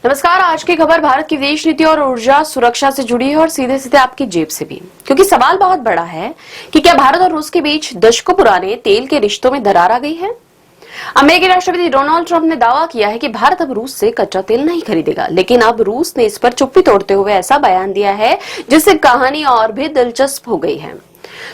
नमस्कार। आज की खबर भारत की विदेश नीति और ऊर्जा सुरक्षा से जुड़ी है और सीधे सीधे आपकी जेब से भी, क्योंकि सवाल बहुत बड़ा है कि क्या भारत और रूस के बीच दशकों पुराने तेल के रिश्तों में दरार आ गई है। अमेरिकी राष्ट्रपति डोनाल्ड ट्रंप ने दावा किया है कि भारत अब रूस से कच्चा तेल नहीं खरीदेगा, लेकिन अब रूस ने इस पर चुप्पी तोड़ते हुए ऐसा बयान दिया है जिससे कहानी और भी दिलचस्प हो गई है।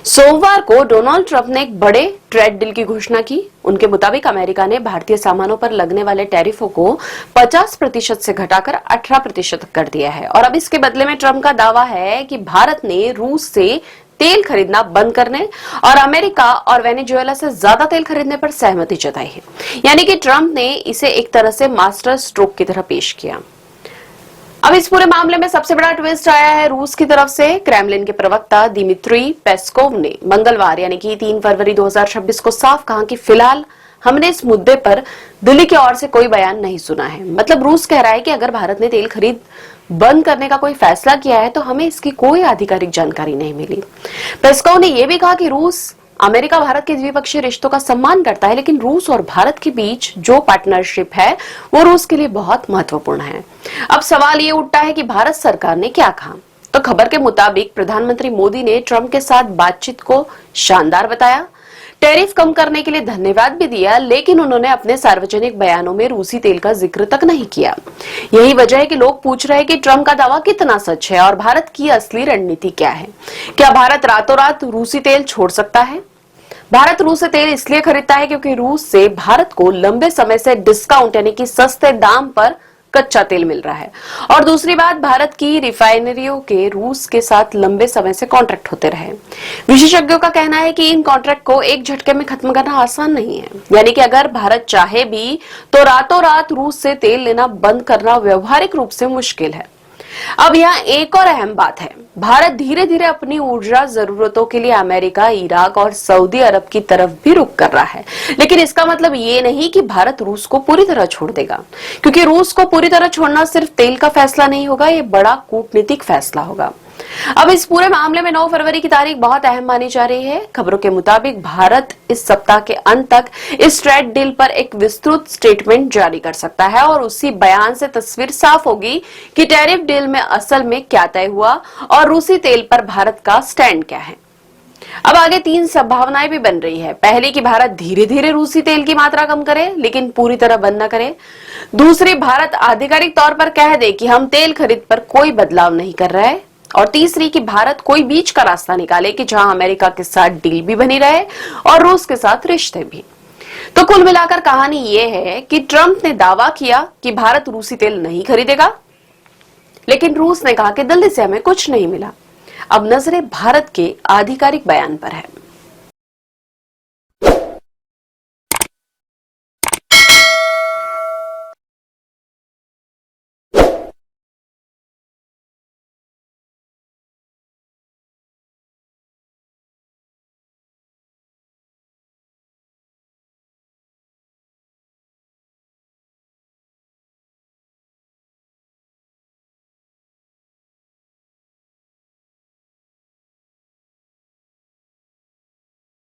सोमवार को डोनाल्ड ट्रंप ने एक बड़े ट्रेड डील की घोषणा की। उनके मुताबिक अमेरिका ने भारतीय सामानों पर लगने वाले टैरिफों को 50% से घटाकर 18% कर दिया है और अब इसके बदले में ट्रंप का दावा है कि भारत ने रूस से तेल खरीदना बंद करने और अमेरिका और वेनेजुएला से ज्यादा तेल खरीदने पर सहमति जताई है। यानी कि ट्रंप ने इसे एक तरह से मास्टर स्ट्रोक की तरह पेश किया। अब इस पूरे मामले में सबसे बड़ा ट्विस्ट आया है रूस की तरफ से। क्रेमलिन के प्रवक्ता दिमित्री पेस्कोव ने मंगलवार यानी कि 3 फरवरी 2026 को साफ कहा कि फिलहाल हमने इस मुद्दे पर दिल्ली की ओर से कोई बयान नहीं सुना है। मतलब रूस कह रहा है कि अगर भारत ने तेल खरीद बंद करने का कोई फैसला किया है तो हमें इसकी कोई आधिकारिक जानकारी नहीं मिली। पेस्कोव ने यह भी कहा कि रूस अमेरिका भारत के द्विपक्षीय रिश्तों का सम्मान करता है, लेकिन रूस और भारत के बीच जो पार्टनरशिप है वो रूस के लिए बहुत महत्वपूर्ण है। अब सवाल ये उठता है कि भारत सरकार ने क्या कहा। तो खबर के मुताबिक प्रधानमंत्री मोदी ने ट्रंप के साथ बातचीत को शानदार बताया, टैरिफ कम करने के लिए धन्यवाद भी दिया, लेकिन उन्होंने अपने सार्वजनिक बयानों में रूसी तेल का जिक्र तक नहीं किया। यही वजह है कि लोग पूछ रहे हैं कि ट्रंप का दावा कितना सच है और भारत की असली रणनीति क्या है। क्या भारत रातों रात रूसी तेल छोड़ सकता है? भारत रूस से तेल इसलिए खरीदता है क्योंकि रूस से भारत को लंबे समय से डिस्काउंट यानी कि सस्ते दाम पर कच्चा तेल मिल रहा है और दूसरी बात, भारत की रिफाइनरियों के रूस के साथ लंबे समय से कॉन्ट्रैक्ट होते रहे। विशेषज्ञों का कहना है कि इन कॉन्ट्रैक्ट को एक झटके में खत्म करना आसान नहीं है। यानी कि अगर भारत चाहे भी तो रातों रात रूस से तेल लेना बंद करना व्यवहारिक रूप से मुश्किल है। अब यहाँ एक और अहम बात है, भारत धीरे धीरे अपनी ऊर्जा जरूरतों के लिए अमेरिका, इराक और सऊदी अरब की तरफ भी रुख कर रहा है, लेकिन इसका मतलब ये नहीं कि भारत रूस को पूरी तरह छोड़ देगा, क्योंकि रूस को पूरी तरह छोड़ना सिर्फ तेल का फैसला नहीं होगा, ये बड़ा कूटनीतिक फैसला होगा। अब इस पूरे मामले में 9 फरवरी की तारीख बहुत अहम मानी जा रही है। खबरों के मुताबिक भारत इस सप्ताह के अंत तक इस ट्रेड डील पर एक विस्तृत स्टेटमेंट जारी कर सकता है और उसी बयान से तस्वीर साफ होगी कि टैरिफ डील में असल में क्या तय हुआ और रूसी तेल पर भारत का स्टैंड क्या है। अब आगे 3 संभावनाएं भी बन रही है। पहली कि भारत धीरे धीरे रूसी तेल की मात्रा कम करे लेकिन पूरी तरह बंद न करे। दूसरी, भारत आधिकारिक तौर पर कह दे कि हम तेल खरीद पर कोई बदलाव नहीं कर रहे हैं। और तीसरी कि भारत कोई बीच का रास्ता निकाले कि जहां अमेरिका के साथ डील भी बनी रहे और रूस के साथ रिश्ते भी। तो कुल मिलाकर कहानी यह है कि ट्रंप ने दावा किया कि भारत रूसी तेल नहीं खरीदेगा, लेकिन रूस ने कहा कि दिल्ली से हमें कुछ नहीं मिला। अब नजरें भारत के आधिकारिक बयान पर है।